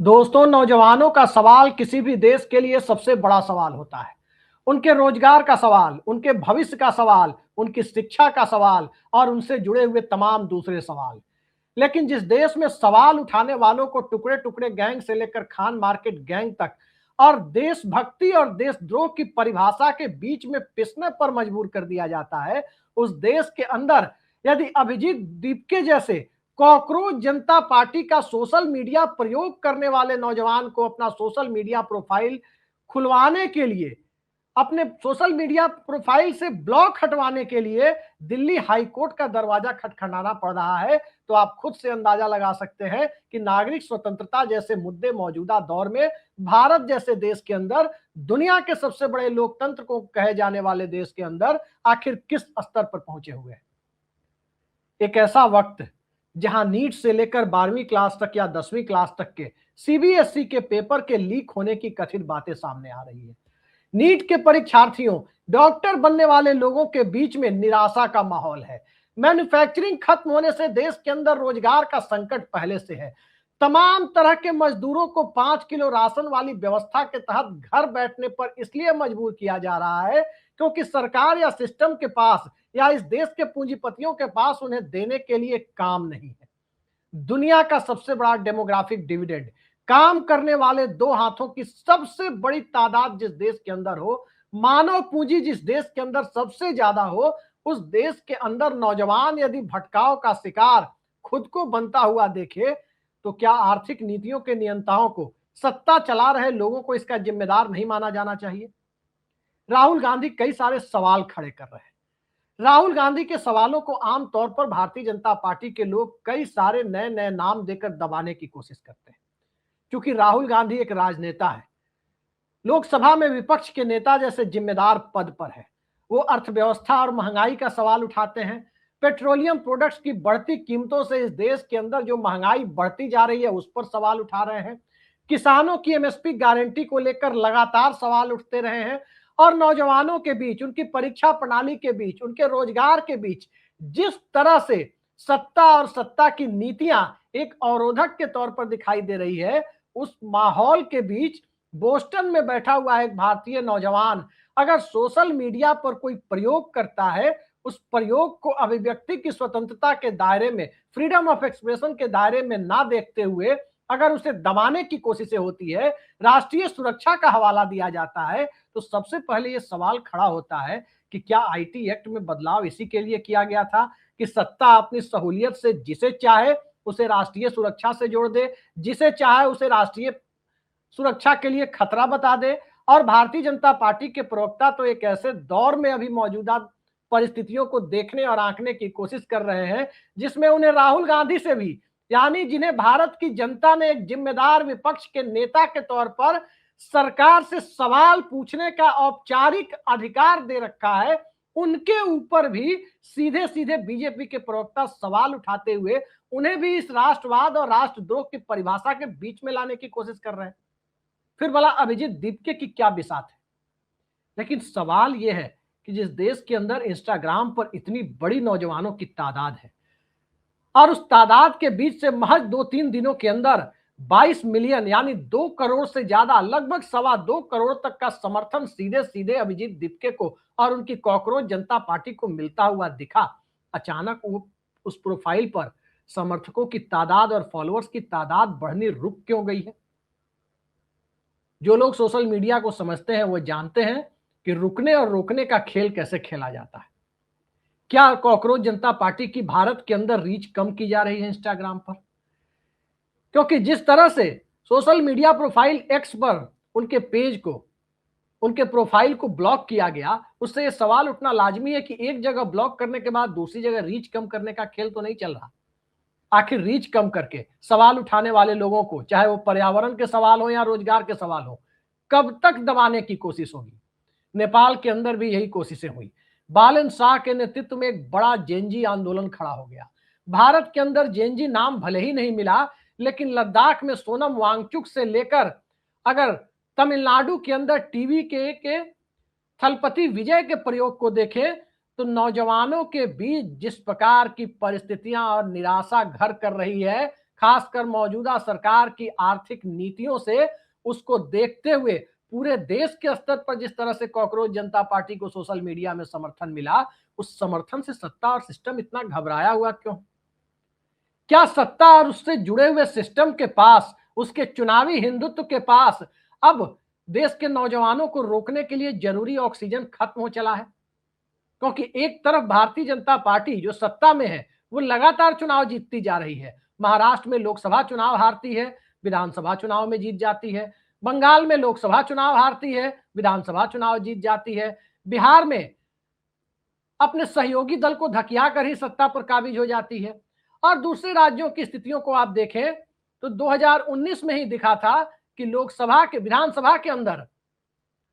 दोस्तों, नौजवानों का सवाल किसी भी देश के लिए सबसे बड़ा सवाल होता है। उनके रोजगार का सवाल, उनके भविष्य का सवाल, उनकी शिक्षा का सवाल और उनसे जुड़े हुए तमाम दूसरे सवाल। लेकिन जिस देश में सवाल उठाने वालों को टुकड़े टुकड़े गैंग से लेकर खान मार्केट गैंग तक और देशभक्ति और देशद्रोह की परिभाषा के बीच में पिसने पर मजबूर कर दिया जाता है, उस देश के अंदर यदि अभिजीत दीपके जैसे कॉकरोच जनता पार्टी का सोशल मीडिया प्रयोग करने वाले नौजवान को अपना सोशल मीडिया प्रोफाइल खुलवाने के लिए, अपने सोशल मीडिया प्रोफाइल से ब्लॉक हटवाने के लिए दिल्ली हाई कोर्ट का दरवाजा खटखटाना पड़ रहा है, तो आप खुद से अंदाजा लगा सकते हैं कि नागरिक स्वतंत्रता जैसे मुद्दे मौजूदा दौर में भारत जैसे देश के अंदर, दुनिया के सबसे बड़े लोकतंत्र को कहे जाने वाले देश के अंदर आखिर किस स्तर पर पहुंचे हुए हैं। एक ऐसा वक्त जहां नीट से लेकर 12वीं क्लास तक या 10वीं क्लास तक के सीबीएसई के पेपर के लीक होने की कथित बातें सामने आ रही है। नीट के परीक्षार्थियों, डॉक्टर बनने वाले लोगों के बीच में निराशा का माहौल है। मैन्युफैक्चरिंग खत्म होने से देश के अंदर रोजगार का संकट पहले से है। तमाम तरह के मजदूरों को 5 किलो राशन वाली व्यवस्था के तहत घर बैठने पर इसलिए मजबूर किया जा रहा है क्योंकि सरकार या सिस्टम के पास या इस देश के पूंजीपतियों के पास उन्हें देने के लिए काम नहीं है। दुनिया का सबसे बड़ा डेमोग्राफिक डिविडेंड, काम करने वाले दो हाथों की सबसे बड़ी तादाद जिस देश के अंदर हो, मानव पूंजी जिस देश के अंदर सबसे ज्यादा हो, उस देश के अंदर नौजवान यदि भटकाव का शिकार खुद को बनता हुआ देखे, तो क्या आर्थिक नीतियों के नियंताओं को, सत्ता चला रहे लोगों को इसका जिम्मेदार नहीं माना जाना चाहिए? राहुल गांधी कई सारे सवाल खड़े कर रहे हैं। राहुल गांधी के सवालों को आमतौर पर भारतीय जनता पार्टी के लोग कई सारे नए नए नाम देकर दबाने की कोशिश करते हैं, क्योंकि राहुल गांधी एक राजनेता है, लोकसभा में विपक्ष के नेता जैसे जिम्मेदार पद पर है। वो अर्थव्यवस्था और महंगाई का सवाल उठाते हैं। पेट्रोलियम प्रोडक्ट्स की बढ़ती कीमतों से इस देश के अंदर जो महंगाई बढ़ती जा रही है उस पर सवाल उठा रहे हैं। किसानों की एमएसपी गारंटी को लेकर लगातार सवाल उठते रहे हैं और नौजवानों के बीच, उनकी परीक्षा प्रणाली के बीच, उनके रोजगार के बीच जिस तरह से सत्ता और सत्ता की नीतियां एक अवरोधक के तौर पर दिखाई दे रही है, उस माहौल के बीच बोस्टन में बैठा हुआ एक भारतीय नौजवान अगर सोशल मीडिया पर कोई प्रयोग करता है, उस प्रयोग को अभिव्यक्ति की स्वतंत्रता के दायरे में, फ्रीडम ऑफ एक्सप्रेशन के दायरे में ना देखते हुए अगर उसे दबाने की कोशिशें होती है, राष्ट्रीय सुरक्षा का हवाला दिया जाता है, तो सबसे पहले यह सवाल खड़ा होता है कि क्या आईटी एक्ट में बदलाव इसी के लिए किया गया था कि सत्ता अपनी सहूलियत से जिसे चाहे उसे राष्ट्रीय सुरक्षा से जोड़ दे, जिसे चाहे उसे राष्ट्रीय सुरक्षा के लिए खतरा बता दे। और भारतीय जनता पार्टी के प्रवक्ता तो एक ऐसे दौर में अभी मौजूदा परिस्थितियों को देखने और आंकने की कोशिश कर रहे हैं जिसमें उन्हें राहुल गांधी से भी, यानी जिन्हें भारत की जनता ने एक जिम्मेदार विपक्ष के नेता के तौर पर सरकार से सवाल पूछने का औपचारिक अधिकार दे रखा है, उनके ऊपर भी सीधे सीधे बीजेपी के प्रवक्ता सवाल उठाते हुए उन्हें भी इस राष्ट्रवाद और राष्ट्रद्रोह की परिभाषा के बीच में लाने की कोशिश कर रहे हैं। फिर भला अभिजीत दीपके की क्या बिसात है? लेकिन सवाल यह है कि जिस देश के अंदर इंस्टाग्राम पर इतनी बड़ी नौजवानों की तादाद है और उस तादाद के बीच से महज 2-3 दिनों के अंदर 22 मिलियन यानी 2 करोड़ से ज्यादा, लगभग 2.25 करोड़ तक का समर्थन सीधे सीधे अभिजीत दीपके को और उनकी कॉकरोच जनता पार्टी को मिलता हुआ दिखा, अचानक वो उस प्रोफाइल पर समर्थकों की तादाद और फॉलोअर्स की तादाद बढ़नी रुक क्यों गई है? जो लोग सोशल मीडिया को समझते हैं वो जानते हैं कि रुकने और रोकने का खेल कैसे खेला जाता है। क्या कॉकरोच जनता पार्टी की भारत के अंदर रीच कम की जा रही है इंस्टाग्राम पर? क्योंकि जिस तरह से सोशल मीडिया प्रोफाइल एक्स पर उनके पेज को, उनके प्रोफाइल को ब्लॉक किया गया, उससे यह सवाल उठना लाजमी है कि एक जगह ब्लॉक करने के बाद दूसरी जगह रीच कम करने का खेल तो नहीं चल रहा। आखिर रीच कम करके सवाल उठाने वाले लोगों को, चाहे वो पर्यावरण के सवाल हो या रोजगार के सवाल हो, कब तक दबाने की कोशिश होगी? नेपाल के अंदर भी यही कोशिशें हुई। बालन शाह के नेतृत्व में एक बड़ा जेनजी आंदोलन खड़ा हो गया। भारत के अंदर जेनजी नाम भले ही नहीं मिला, लेकिन लद्दाख में सोनम वांगचुक से लेकर अगर तमिलनाडु के अंदर टीवी के थलपति विजय के प्रयोग को देखें तो नौजवानों के बीच जिस प्रकार की परिस्थितियां और निराशा घर कर रही है, खासकर मौजूदा सरकार की आर्थिक नीतियों से उसको देखते हुए पूरे देश के स्तर पर जिस तरह से कॉकरोच जनता पार्टी को सोशल मीडिया में समर्थन मिला, उस समर्थन से सत्ता और सिस्टम इतना घबराया हुआ क्यों? क्या सत्ता और उससे जुड़े हुए सिस्टम के पास, उसके चुनावी हिंदुत्व के पास अब देश के नौजवानों को रोकने के लिए जरूरी ऑक्सीजन खत्म हो चला है? क्योंकि एक तरफ भारतीय जनता पार्टी जो सत्ता में है वो लगातार चुनाव जीतती जा रही है। महाराष्ट्र में लोकसभा चुनाव हारती है, विधानसभा चुनाव में जीत जाती है। बंगाल में लोकसभा चुनाव हारती है, विधानसभा चुनाव जीत जाती है। बिहार में अपने सहयोगी दल को धकिया कर ही सत्ता पर काबिज हो जाती है। और दूसरे राज्यों की स्थितियों को आप देखें तो 2019 में ही दिखा था कि लोकसभा के विधानसभा के अंदर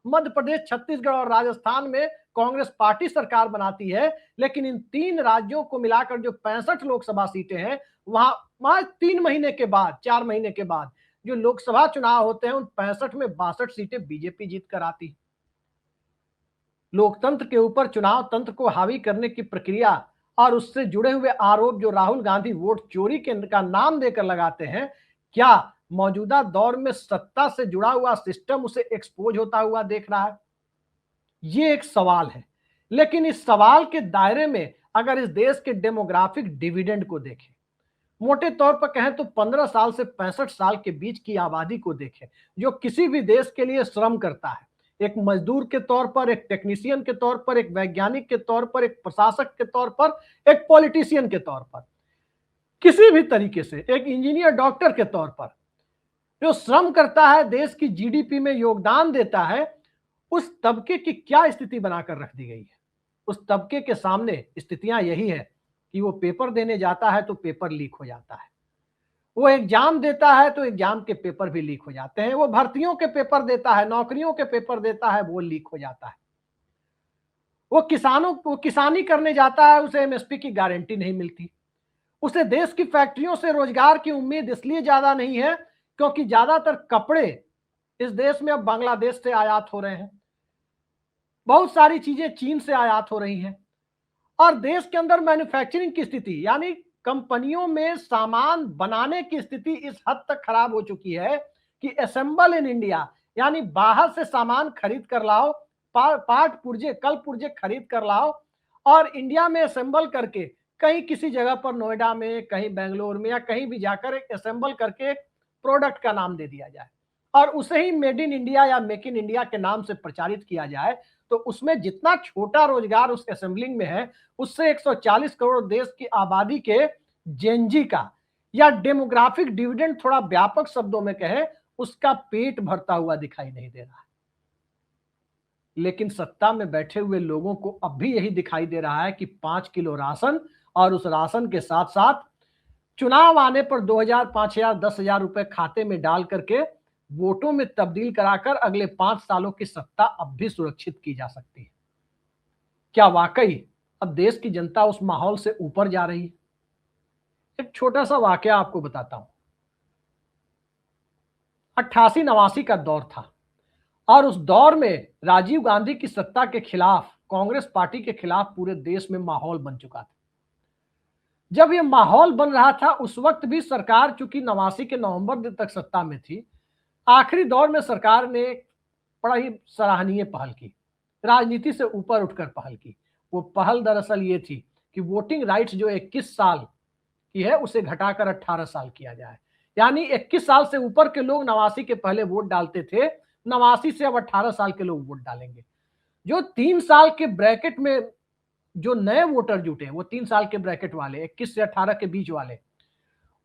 मध्य प्रदेश, छत्तीसगढ़ और राजस्थान में कांग्रेस पार्टी सरकार बनाती है, लेकिन इन तीन राज्यों को मिलाकर जो 65 लोकसभा सीटें हैं, वहां 3 महीने के बाद, 4 महीने के बाद जो लोकसभा चुनाव होते हैं, उन 65 में 62 सीटें बीजेपी जीत कर आती है। लोकतंत्र के ऊपर चुनाव तंत्र को हावी करने की प्रक्रिया और उससे जुड़े हुए आरोप जो राहुल गांधी वोट चोरी के का नाम देकर लगाते हैं, क्या मौजूदा दौर में सत्ता से जुड़ा हुआ सिस्टम उसे एक्सपोज होता हुआ देख रहा है? ये एक सवाल है। लेकिन इस सवाल के दायरे में अगर इस देश के डेमोग्राफिक डिविडेंड को देखें, मोटे तौर पर कहें तो 15 साल से 65 साल के बीच की आबादी को देखें, जो किसी भी देश के लिए श्रम करता है, एक मजदूर के तौर पर, एक टेक्नीशियन के तौर पर, एक वैज्ञानिक के तौर पर, एक प्रशासक के तौर पर, एक पॉलिटिशियन के तौर पर, किसी भी तरीके से एक इंजीनियर, डॉक्टर के तौर पर जो श्रम करता है, देश की जीडीपी में योगदान देता है, उस तबके की क्या स्थिति बनाकर रख दी गई है? उस तबके के सामने स्थितियां यही है कि वो पेपर देने जाता है तो पेपर लीक हो जाता है, वो एग्जाम देता है तो एग्जाम के पेपर भी लीक हो जाते हैं, वो भर्तियों के पेपर देता है, नौकरियों के पेपर देता है, वो लीक हो जाता है। वो किसानी करने जाता है, उसे एमएसपी की गारंटी नहीं मिलती। उसे देश की फैक्ट्रियों से रोजगार की उम्मीद इसलिए ज्यादा नहीं है क्योंकि ज्यादातर कपड़े इस देश में अब बांग्लादेश से आयात हो रहे हैं, बहुत सारी चीजें चीन से आयात हो रही हैं, और देश के अंदर मैन्युफैक्चरिंग की स्थिति यानी कंपनियों में सामान बनाने की स्थिति इस हद तक खराब हो चुकी है कि असेंबल इन इंडिया यानी बाहर से सामान खरीद कर लाओ, पार्ट पुर्जे, कल पुर्जे खरीद कर लाओ और इंडिया में असेंबल करके कहीं किसी जगह पर, नोएडा में, कहीं बेंगलोर में या कहीं भी जाकर एक असेंबल करके एक प्रोडक्ट का नाम दे दिया जाए और उसे ही मेड इन इंडिया या मेक इन इंडिया के नाम से प्रचारित किया जाए, तो उसमें जितना छोटा रोजगार उस असेंबलिंग में है, उससे 140 करोड़ देश की आबादी के जेनजी का या डेमोग्राफिक डिविडेंड, थोड़ा व्यापक शब्दों में कहें, उसका पेट भरता हुआ दिखाई नहीं दे रहा है। लेकिन सत्ता में बैठे हुए लोगों को अब भी यही दिखाई दे रहा है कि 5 किलो राशन और उस राशन के साथ साथ चुनाव आने पर 2000, 5000, 10,000 रुपए खाते में डाल करके वोटों में तब्दील कराकर अगले 5 सालों की सत्ता अब भी सुरक्षित की जा सकती है। क्या वाकई अब देश की जनता उस माहौल से ऊपर जा रही है? एक छोटा सा वाकया आपको बताता हूं। 88-89 का दौर था और उस दौर में राजीव गांधी की सत्ता के खिलाफ, कांग्रेस पार्टी के खिलाफ पूरे देश में माहौल बन चुका था। जब यह माहौल बन रहा था उस वक्त भी सरकार चूंकि 89 के नवंबर तक सत्ता में थी, आखिरी दौर में सरकार ने बड़ा ही सराहनीय पहल की, राजनीति से ऊपर उठकर पहल की। वो पहल दरअसल ये थी कि वोटिंग राइट्स जो 21 साल की है उसे घटाकर 18 साल किया जाए, यानी 21 साल से ऊपर के लोग 89 के पहले वोट डालते थे, 89 से अब 18 साल के लोग वोट डालेंगे। जो 3 साल के ब्रैकेट में जो नए वोटर जुटे, वो 3 साल के ब्रैकेट वाले, 21 से 18 के बीच वाले,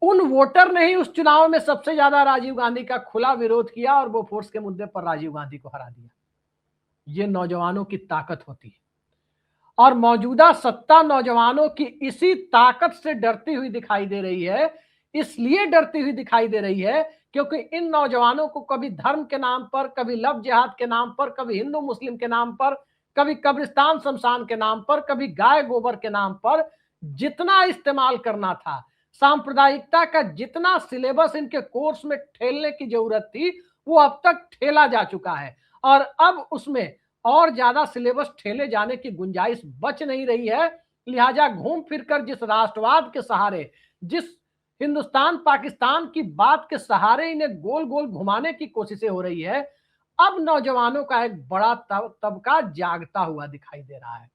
उन वोटर ने ही उस चुनाव में सबसे ज्यादा राजीव गांधी का खुला विरोध किया और वो फोर्स के मुद्दे पर राजीव गांधी को हरा दिया। ये नौजवानों की ताकत होती है और मौजूदा सत्ता नौजवानों की इसी ताकत से डरती हुई दिखाई दे रही है। इसलिए डरती हुई दिखाई दे रही है क्योंकि इन नौजवानों को कभी धर्म के नाम पर, कभी लव जिहाद के नाम पर, कभी हिंदू मुस्लिम के नाम पर, कभी कब्रिस्तान शमशान के नाम पर, कभी गाय गोबर के नाम पर जितना इस्तेमाल करना था, सांप्रदायिकता का जितना सिलेबस इनके कोर्स में ठेलने की जरूरत थी, वो अब तक ठेला जा चुका है और अब उसमें और ज्यादा सिलेबस ठेले जाने की गुंजाइश बच नहीं रही है। लिहाजा घूम फिरकर जिस राष्ट्रवाद के सहारे, जिस हिंदुस्तान पाकिस्तान की बात के सहारे इन्हें गोल गोल घुमाने की कोशिशें हो रही है। अब नौजवानों का एक बड़ा तबका जागता हुआ दिखाई दे रहा है,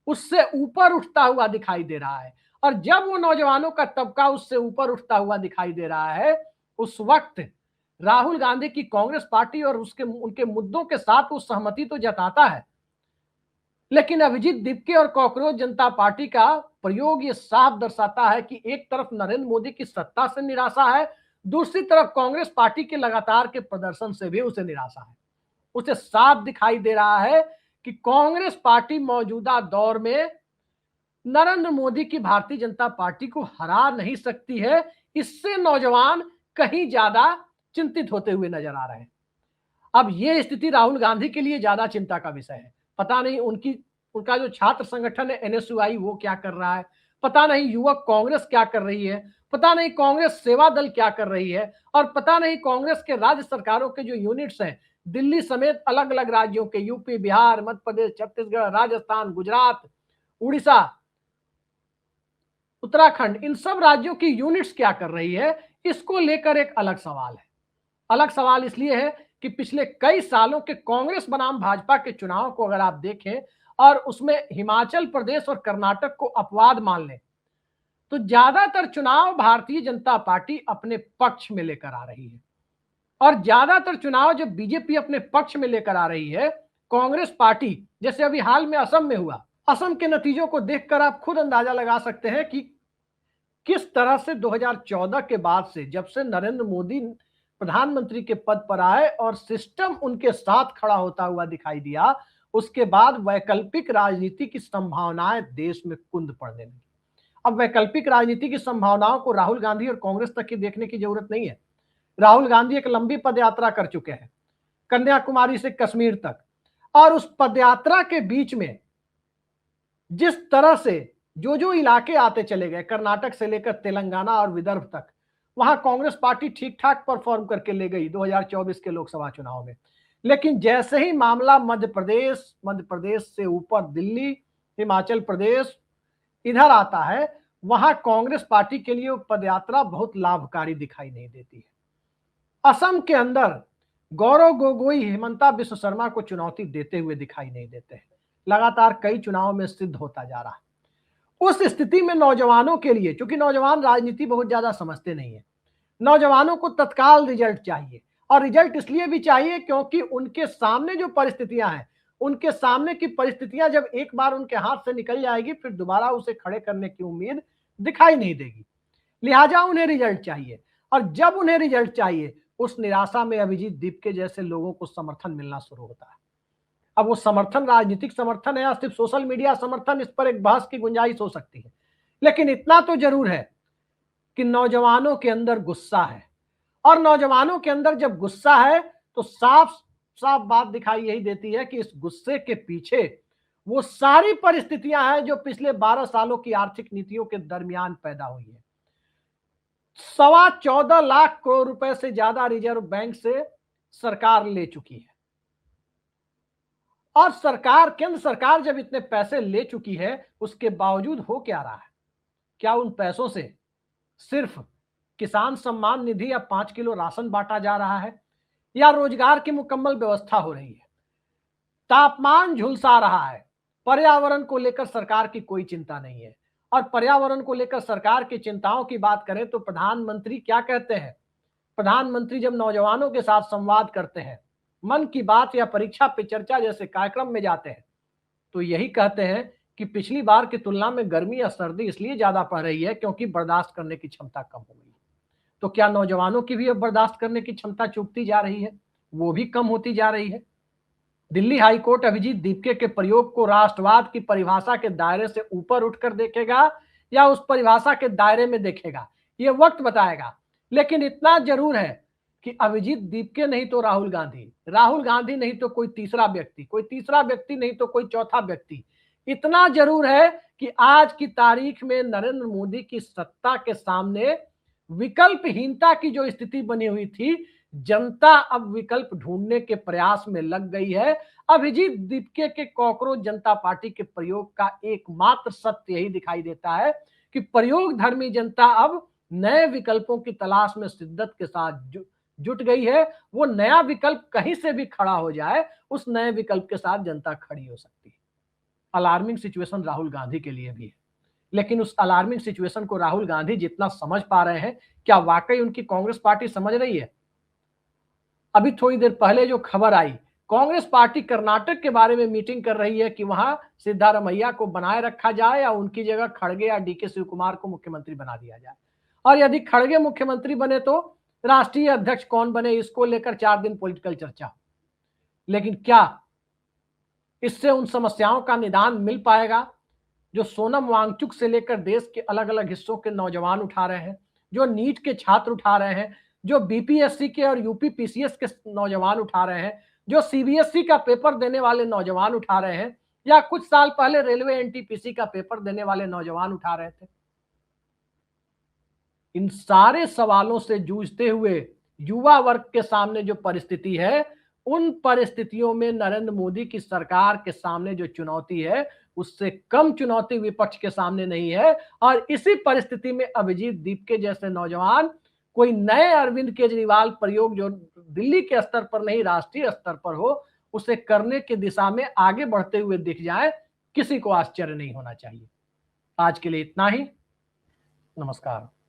उससे ऊपर उठता हुआ दिखाई दे रहा है। और जब वो नौजवानों का तबका उससे ऊपर उठता हुआ दिखाई दे रहा है, उस वक्त राहुल गांधी की कांग्रेस पार्टी और उसके उनके मुद्दों के साथ वो सहमति तो जताता है, लेकिन अभिजीत दीपके और कॉकरोच जनता पार्टी का प्रयोग ये साफ दर्शाता है कि एक तरफ नरेंद्र मोदी की सत्ता से निराशा है, दूसरी तरफ कांग्रेस पार्टी के लगातार के प्रदर्शन से भी उसे निराशा है। उसे साफ दिखाई दे रहा है कि कांग्रेस पार्टी मौजूदा दौर में नरेंद्र मोदी की भारतीय जनता पार्टी को हरा नहीं सकती है। इससे नौजवान कहीं ज्यादा चिंतित होते हुए नजर आ रहे हैं। अब यह स्थिति राहुल गांधी के लिए ज्यादा चिंता का विषय है। पता नहीं उनका जो छात्र संगठन है एनएसयूआई वो क्या कर रहा है, पता नहीं युवक कांग्रेस क्या कर रही है, पता नहीं कांग्रेस सेवा दल क्या कर रही है, और पता नहीं कांग्रेस के राज्य सरकारों के जो यूनिट्स हैं दिल्ली समेत अलग अलग राज्यों के, यूपी, बिहार, मध्य प्रदेश, छत्तीसगढ़, राजस्थान, गुजरात, उड़ीसा, उत्तराखंड, इन सब राज्यों की यूनिट्स क्या कर रही है, इसको लेकर एक अलग सवाल है। अलग सवाल इसलिए है कि पिछले कई सालों के कांग्रेस बनाम भाजपा के चुनाव को अगर आप देखें और उसमें हिमाचल प्रदेश और कर्नाटक को अपवाद मान लें, तो ज्यादातर चुनाव भारतीय जनता पार्टी अपने पक्ष में लेकर आ रही है। और ज्यादातर चुनाव जब बीजेपी अपने पक्ष में लेकर आ रही है, कांग्रेस पार्टी, जैसे अभी हाल में असम में हुआ, असम के नतीजों को देखकर आप खुद अंदाजा लगा सकते हैं कि किस तरह से 2014 के बाद से, जब से नरेंद्र मोदी प्रधानमंत्री के पद पर आए और सिस्टम उनके साथ खड़ा होता हुआ दिखाई दिया, उसके बाद वैकल्पिक राजनीति की संभावनाएं देश में कुंद पड़ने लगी। अब वैकल्पिक राजनीति की संभावनाओं को राहुल गांधी और कांग्रेस तक की देखने की जरूरत नहीं है। राहुल गांधी एक लंबी पदयात्रा कर चुके हैं, कन्याकुमारी से कश्मीर तक, और उस पदयात्रा के बीच में जिस तरह से जो जो इलाके आते चले गए, कर्नाटक से लेकर तेलंगाना और विदर्भ तक, वहां कांग्रेस पार्टी ठीक ठाक परफॉर्म करके ले गई 2024 के लोकसभा चुनाव में। लेकिन जैसे ही मामला मध्य प्रदेश से ऊपर दिल्ली, हिमाचल प्रदेश इधर आता है, वहां कांग्रेस पार्टी के लिए पदयात्रा बहुत लाभकारी दिखाई नहीं देती है। असम के अंदर गौरव गोगोई हेमंता बिश्व शर्मा को चुनौती देते हुए दिखाई नहीं देते हैं, लगातार कई चुनावों में सिद्ध होता जा रहा है। उस स्थिति में नौजवानों के लिए, क्योंकि नौजवान राजनीति बहुत ज्यादा समझते नहीं है, नौजवानों को तत्काल रिजल्ट चाहिए, और रिजल्ट इसलिए भी चाहिए क्योंकि उनके सामने जो परिस्थितियां हैं, उनके सामने की परिस्थितियां जब एक बार उनके हाथ से निकल जाएगी, फिर दोबारा उसे खड़े करने की उम्मीद दिखाई नहीं देगी। लिहाजा उन्हें रिजल्ट चाहिए, और जब उन्हें रिजल्ट चाहिए, उस निराशा में अभिजीत दीपके जैसे लोगों को समर्थन मिलना शुरू होता है। अब वो समर्थन राजनीतिक समर्थन है या सिर्फ सोशल मीडिया समर्थन, इस पर एक बहस की गुंजाइश हो सकती है, लेकिन इतना तो जरूर है कि नौजवानों के अंदर गुस्सा है, और नौजवानों के अंदर जब गुस्सा है तो साफ साफ बात दिखाई यही देती है कि इस गुस्से के पीछे वो सारी परिस्थितियां हैं जो पिछले 12 सालों की आर्थिक नीतियों के दरमियान पैदा हुई है। 14.25 लाख करोड़ रुपए से ज्यादा रिजर्व बैंक से सरकार ले चुकी है, और केंद्र सरकार जब इतने पैसे ले चुकी है, उसके बावजूद हो क्या रहा है? क्या उन पैसों से सिर्फ किसान सम्मान निधि या 5 किलो राशन बांटा जा रहा है, या रोजगार की मुकम्मल व्यवस्था हो रही है? तापमान झुलसा रहा है, पर्यावरण को लेकर सरकार की कोई चिंता नहीं है। और पर्यावरण को लेकर सरकार की चिंताओं की बात करें तो प्रधानमंत्री क्या कहते हैं? प्रधानमंत्री जब नौजवानों के साथ संवाद करते हैं, मन की बात या परीक्षा पे चर्चा जैसे कार्यक्रम में जाते हैं, तो यही कहते हैं कि पिछली बार की तुलना में गर्मी या सर्दी इसलिए ज्यादा पड़ रही है क्योंकि बर्दाश्त करने की क्षमता कम हो गई है। तो क्या नौजवानों की भी अब बर्दाश्त करने की क्षमता चूकती जा रही है, वो भी कम होती जा रही है? दिल्ली हाईकोर्ट अभिजीत दीपके के प्रयोग को राष्ट्रवाद की परिभाषा के दायरे से ऊपर उठकर देखेगा या उस परिभाषा के दायरे में देखेगा, ये वक्त बताएगा। लेकिन इतना जरूर है कि अभिजीत दीपके नहीं तो राहुल गांधी नहीं तो कोई तीसरा व्यक्ति नहीं तो कोई चौथा व्यक्ति, इतना जरूर है कि आज की तारीख में नरेंद्र मोदी की सत्ता के सामने विकल्पहीनता की जो स्थिति बनी हुई थी, जनता अब विकल्प ढूंढने के प्रयास में लग गई है। अभिजीत दीपके के कॉकरोच जनता पार्टी के प्रयोग का एकमात्र सत्य यही दिखाई देता है कि प्रयोग धर्मी जनता अब नए विकल्पों की तलाश में शिद्दत के साथ जुट गई है। वो नया विकल्प कहीं से भी खड़ा हो जाए, उस नए विकल्प के साथ जनता खड़ी हो सकती है। अलार्मिंग सिचुएशन राहुल गांधी के लिए भी है, लेकिन उस अलार्मिंग सिचुएशन को राहुल गांधी जितना समझ पा रहे हैं, क्या वाकई उनकी कांग्रेस पार्टी समझ रही है? अभी थोड़ी देर पहले जो खबर आई, कांग्रेस पार्टी कर्नाटक के बारे में मीटिंग कर रही है कि वहां सिद्धारमैया को बनाए रखा जाए या उनकी जगह खड़गे या डीके शिव कुमार को मुख्यमंत्री बना दिया जाए। और यदि खड़गे मुख्यमंत्री बने तो राष्ट्रीय अध्यक्ष कौन बने, इसको लेकर 4 दिन पॉलिटिकल चर्चा। लेकिन क्या इससे उन समस्याओं का निदान मिल पाएगा जो सोनम वांगचुक से लेकर देश के अलग अलग हिस्सों के नौजवान उठा रहे हैं, जो नीट के छात्र उठा रहे हैं, जो बीपीएससी के और यूपी पीसीएस के नौजवान उठा रहे हैं, जो सीबीएसई का पेपर देने वाले नौजवान उठा रहे हैं, या कुछ साल पहले रेलवे एनटीपीसी का पेपर देने वाले नौजवान उठा रहे थे? इन सारे सवालों से जूझते हुए युवा वर्ग के सामने जो परिस्थिति है, उन परिस्थितियों में नरेंद्र मोदी की सरकार के सामने जो चुनौती है, उससे कम चुनौती विपक्ष के सामने नहीं है। और इसी परिस्थिति में अभिजीत दीपके जैसे नौजवान कोई नए अरविंद केजरीवाल प्रयोग जो दिल्ली के स्तर पर नहीं राष्ट्रीय स्तर पर हो, उसे करने की दिशा में आगे बढ़ते हुए दिख जाए, किसी को आश्चर्य नहीं होना चाहिए। आज के लिए इतना ही। नमस्कार।